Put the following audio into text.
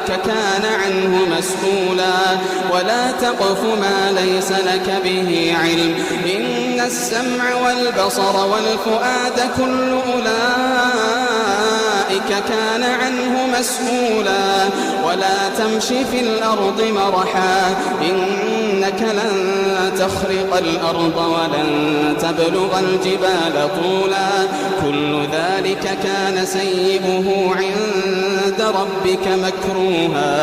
ذلك كان عنه مسؤولا ولا تقف ما ليس لك به علم إن السمع والبصر والفؤاد كل أولئك كان عنه مسؤولا ولا تمش في الأرض مرحا إنك لن تخرق الأرض ولن تبلغ الجبال طولا كل ذلك كان سيئه عند ربك مكروها